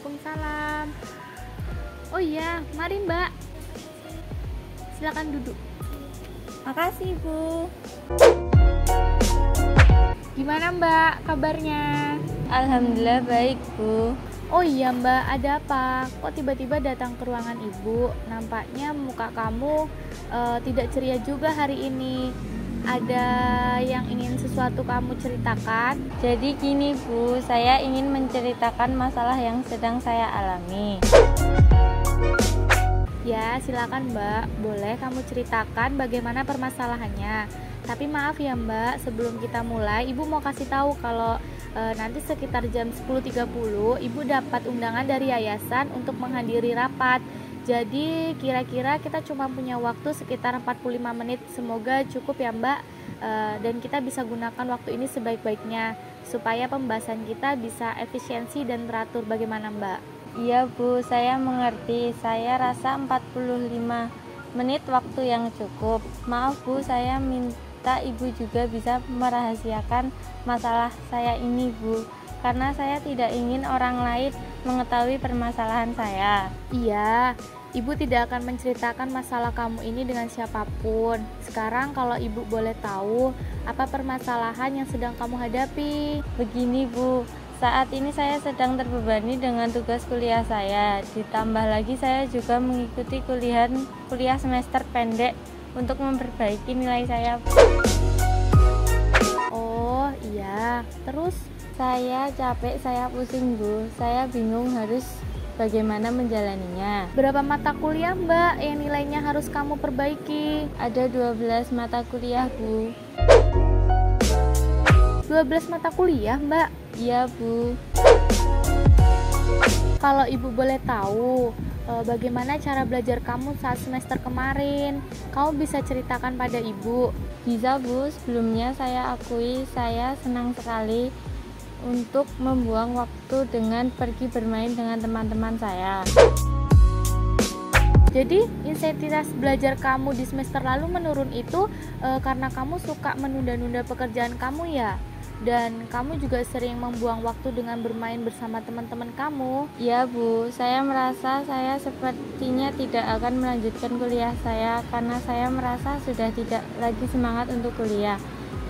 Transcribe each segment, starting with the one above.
Waalaikumsalam. Oh iya, mari Mbak. Silakan duduk. Makasih, Bu. Gimana Mbak kabarnya? Alhamdulillah baik, Bu. Oh iya Mbak, ada apa? Kok tiba-tiba datang ke ruangan Ibu? Nampaknya muka kamu tidak ceria juga hari ini. Ada yang ingin sesuatu kamu ceritakan? Jadi gini, Bu, saya ingin menceritakan masalah yang sedang saya alami. Ya, silakan Mbak. Boleh kamu ceritakan bagaimana permasalahannya. Tapi maaf ya Mbak, sebelum kita mulai, Ibu mau kasih tahu kalau nanti sekitar jam 10.30 Ibu dapat undangan dari yayasan untuk menghadiri rapat. Jadi kira-kira kita cuma punya waktu sekitar 45 menit. Semoga cukup ya Mbak, dan kita bisa gunakan waktu ini sebaik-baiknya supaya pembahasan kita bisa efisiensi dan teratur. Bagaimana Mbak? Iya, Bu, saya mengerti. Saya rasa 45 menit waktu yang cukup. Maaf, Bu, saya minta Ibu juga bisa merahasiakan masalah saya ini, Bu, karena saya tidak ingin orang lain mengetahui permasalahan saya. Iya, Ibu tidak akan menceritakan masalah kamu ini dengan siapapun. Sekarang kalau Ibu boleh tahu, apa permasalahan yang sedang kamu hadapi? Begini, Bu, saat ini saya sedang terbebani dengan tugas kuliah saya. Ditambah lagi saya juga mengikuti kuliah semester pendek untuk memperbaiki nilai saya. Oh iya, terus? Saya capek, saya pusing, Bu. Saya bingung harus bagaimana menjalaninya. Berapa mata kuliah Mbak yang nilainya harus kamu perbaiki? Ada 12 mata kuliah, Bu. 12 mata kuliah Mbak? Iya, Bu. Kalau Ibu boleh tahu, bagaimana cara belajar kamu saat semester kemarin? Kamu bisa ceritakan pada Ibu? Bisa, Bu. Sebelumnya saya akui saya senang sekali untuk membuang waktu dengan pergi bermain dengan teman-teman saya. Jadi intensitas belajar kamu di semester lalu menurun itu karena kamu suka menunda-nunda pekerjaan kamu ya? Dan kamu juga sering membuang waktu dengan bermain bersama teman-teman kamu? Iya, Bu, saya merasa saya sepertinya tidak akan melanjutkan kuliah saya karena saya merasa sudah tidak lagi semangat untuk kuliah.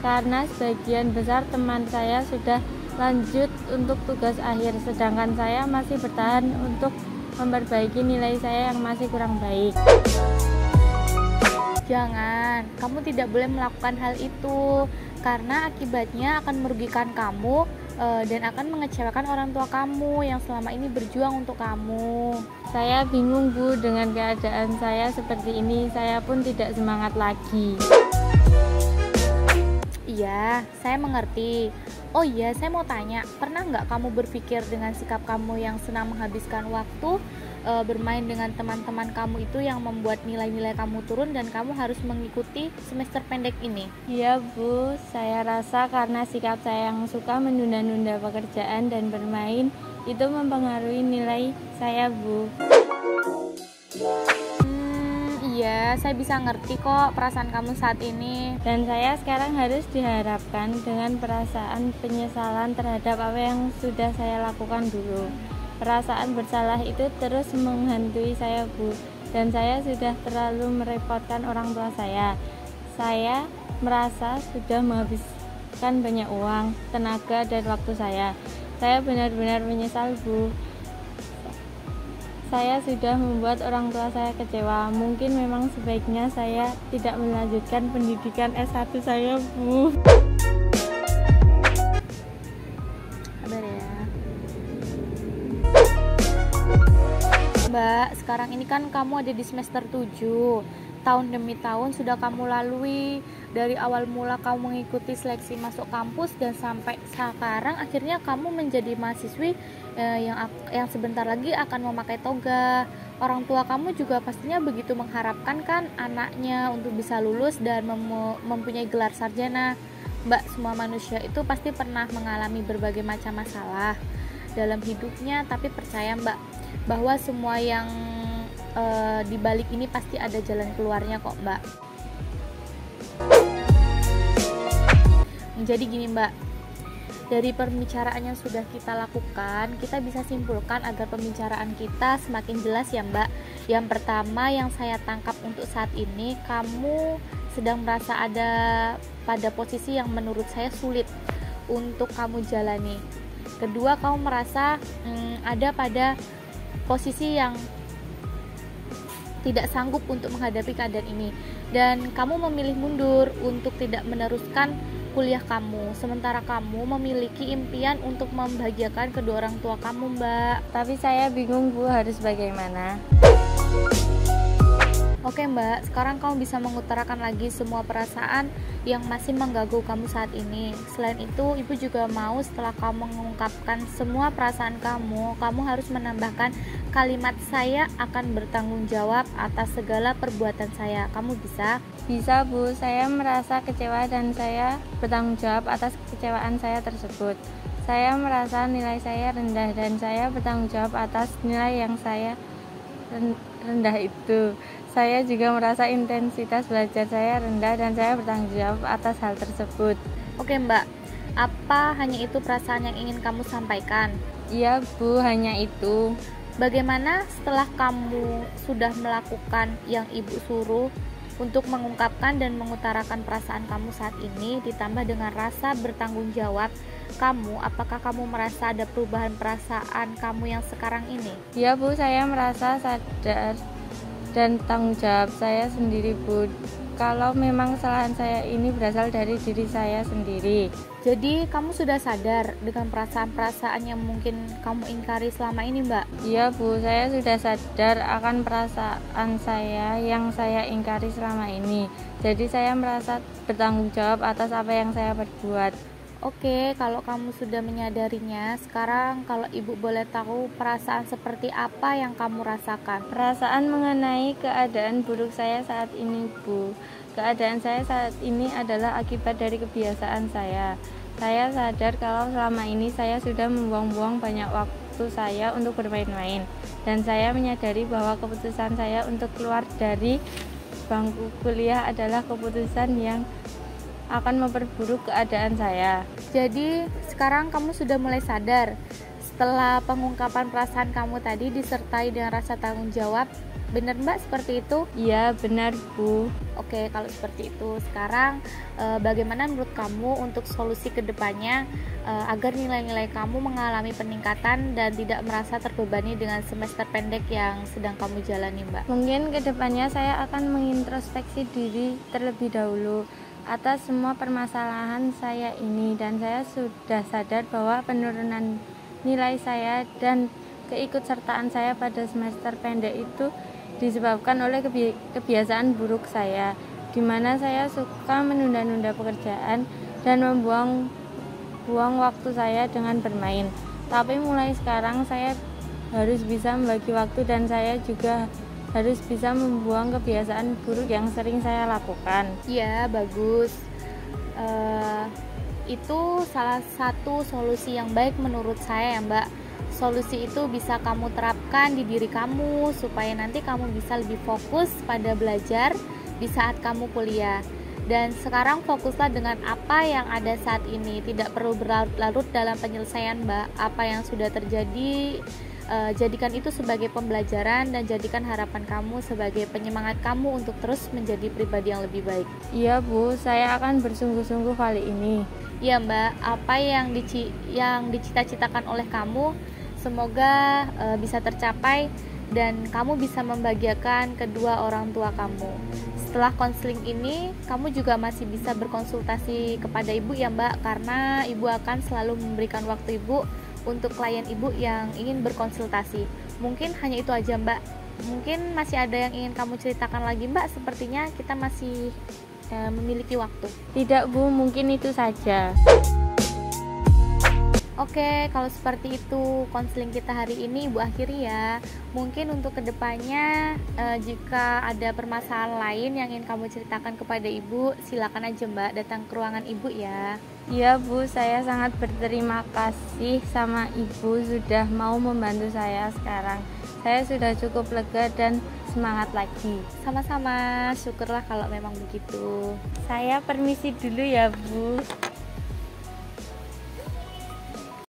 Karena sebagian besar teman saya sudah lanjut untuk tugas akhir, sedangkan saya masih bertahan untuk memperbaiki nilai saya yang masih kurang baik. Jangan, kamu tidak boleh melakukan hal itu karena akibatnya akan merugikan kamu dan akan mengecewakan orang tua kamu yang selama ini berjuang untuk kamu. Saya bingung, Bu, dengan keadaan saya seperti ini. Saya pun tidak semangat lagi. Iya, saya mengerti. Oh iya, saya mau tanya, pernah nggak kamu berpikir dengan sikap kamu yang senang menghabiskan waktu bermain dengan teman-teman kamu itu yang membuat nilai-nilai kamu turun dan kamu harus mengikuti semester pendek ini? Iya, Bu, saya rasa karena sikap saya yang suka menunda-nunda pekerjaan dan bermain itu mempengaruhi nilai saya, Bu. Iya, saya bisa ngerti kok perasaan kamu saat ini. Dan saya sekarang harus dihadapkan dengan perasaan penyesalan terhadap apa yang sudah saya lakukan dulu. Perasaan bersalah itu terus menghantui saya, Bu. Dan saya sudah terlalu merepotkan orang tua saya. Saya merasa sudah menghabiskan banyak uang, tenaga, dan waktu saya. Saya benar-benar menyesal, Bu. Saya sudah membuat orang tua saya kecewa. Mungkin memang sebaiknya saya tidak melanjutkan pendidikan S1 saya, Bu. Sabar ya. Mbak, sekarang ini kan kamu ada di semester 7. Tahun demi tahun sudah kamu lalui. Dari awal mula kamu mengikuti seleksi masuk kampus dan sampai sekarang akhirnya kamu menjadi mahasiswi yang sebentar lagi akan memakai toga. Orang tua kamu juga pastinya begitu mengharapkan kan anaknya untuk bisa lulus dan mempunyai gelar sarjana. Mbak, semua manusia itu pasti pernah mengalami berbagai macam masalah dalam hidupnya, tapi percaya Mbak bahwa semua yang di balik ini pasti ada jalan keluarnya kok Mbak. Jadi gini Mbak, Dari pembicaraan yang sudah kita lakukan, kita bisa simpulkan agar pembicaraan kita semakin jelas ya Mbak. Yang pertama yang saya tangkap untuk saat ini, kamu sedang merasa ada pada posisi yang menurut saya sulit untuk kamu jalani. Kedua, kamu merasa ada pada posisi yang tidak sanggup untuk menghadapi keadaan ini, dan kamu memilih mundur untuk tidak meneruskan kuliah kamu, sementara kamu memiliki impian untuk membahagiakan kedua orang tua kamu, Mbak. Tapi saya bingung Bu, harus bagaimana? Oke Mbak, sekarang kamu bisa mengutarakan lagi semua perasaan yang masih mengganggu kamu saat ini. Selain itu, Ibu juga mau setelah kamu mengungkapkan semua perasaan kamu harus menambahkan kalimat "saya akan bertanggung jawab atas segala perbuatan saya". Kamu bisa? Bisa Bu, saya merasa kecewa dan saya bertanggung jawab atas kekecewaan saya tersebut. Saya merasa nilai saya rendah dan saya bertanggung jawab atas nilai yang saya rendah itu. Saya juga merasa intensitas belajar saya rendah dan saya bertanggung jawab atas hal tersebut. Oke Mbak, apa hanya itu perasaan yang ingin kamu sampaikan? Iya Bu, hanya itu. Bagaimana setelah kamu sudah melakukan yang Ibu suruh untuk mengungkapkan dan mengutarakan perasaan kamu saat ini, ditambah dengan rasa bertanggung jawab kamu, apakah kamu merasa ada perubahan perasaan kamu yang sekarang ini? Iya Bu, saya merasa sadar dan tanggung jawab saya sendiri Bu. Kalau memang kesalahan saya ini berasal dari diri saya sendiri. Jadi kamu sudah sadar dengan perasaan-perasaan yang mungkin kamu ingkari selama ini Mbak? Iya Bu, saya sudah sadar akan perasaan saya yang saya ingkari selama ini. Jadi saya merasa bertanggung jawab atas apa yang saya perbuat. Oke, kalau kamu sudah menyadarinya, sekarang kalau Ibu boleh tahu perasaan seperti apa yang kamu rasakan? Perasaan mengenai keadaan buruk saya saat ini Bu. Keadaan saya saat ini adalah akibat dari kebiasaan saya. Saya sadar kalau selama ini saya sudah membuang-buang banyak waktu saya untuk bermain-main. Dan saya menyadari bahwa keputusan saya untuk keluar dari bangku kuliah adalah keputusan yang akan memperburuk keadaan saya. Jadi sekarang kamu sudah mulai sadar setelah pengungkapan perasaan kamu tadi disertai dengan rasa tanggung jawab. Benar Mbak seperti itu? Iya benar Bu. Oke, kalau seperti itu sekarang bagaimana menurut kamu untuk solusi kedepannya agar nilai-nilai kamu mengalami peningkatan dan tidak merasa terbebani dengan semester pendek yang sedang kamu jalani Mbak? Mungkin kedepannya saya akan mengintrospeksi diri terlebih dahulu atas semua permasalahan saya ini, dan saya sudah sadar bahwa penurunan nilai saya dan keikutsertaan saya pada semester pendek itu disebabkan oleh kebiasaan buruk saya, di mana saya suka menunda-nunda pekerjaan dan membuang waktu saya dengan bermain. Tapi mulai sekarang saya harus bisa membagi waktu dan saya juga harus bisa membuang kebiasaan buruk yang sering saya lakukan. Iya, bagus. Itu salah satu solusi yang baik menurut saya ya Mbak. Solusi itu bisa kamu terapkan di diri kamu supaya nanti kamu bisa lebih fokus pada belajar di saat kamu kuliah. Dan sekarang fokuslah dengan apa yang ada saat ini, tidak perlu berlarut-larut dalam penyelesaian Mbak. Apa yang sudah terjadi, jadikan itu sebagai pembelajaran dan jadikan harapan kamu sebagai penyemangat kamu untuk terus menjadi pribadi yang lebih baik. Iya Bu, saya akan bersungguh-sungguh kali ini. Iya Mbak, apa yang dicita-citakan oleh kamu semoga bisa tercapai dan kamu bisa membahagiakan kedua orang tua kamu. Setelah konseling ini, kamu juga masih bisa berkonsultasi kepada Ibu ya Mbak, karena Ibu akan selalu memberikan waktu Ibu untuk klien Ibu yang ingin berkonsultasi. Mungkin hanya itu aja Mbak. Mungkin masih ada yang ingin kamu ceritakan lagi Mbak, sepertinya kita masih memiliki waktu. Tidak Bu, mungkin itu saja. Oke, kalau seperti itu konseling kita hari ini Ibu akhiri ya. Mungkin untuk kedepannya jika ada permasalahan lain yang ingin kamu ceritakan kepada Ibu, silakan aja Mbak datang ke ruangan Ibu ya. Iya Bu, saya sangat berterima kasih sama Ibu sudah mau membantu saya sekarang. Saya sudah cukup lega dan semangat lagi. Sama-sama, syukurlah kalau memang begitu. Saya permisi dulu ya Bu.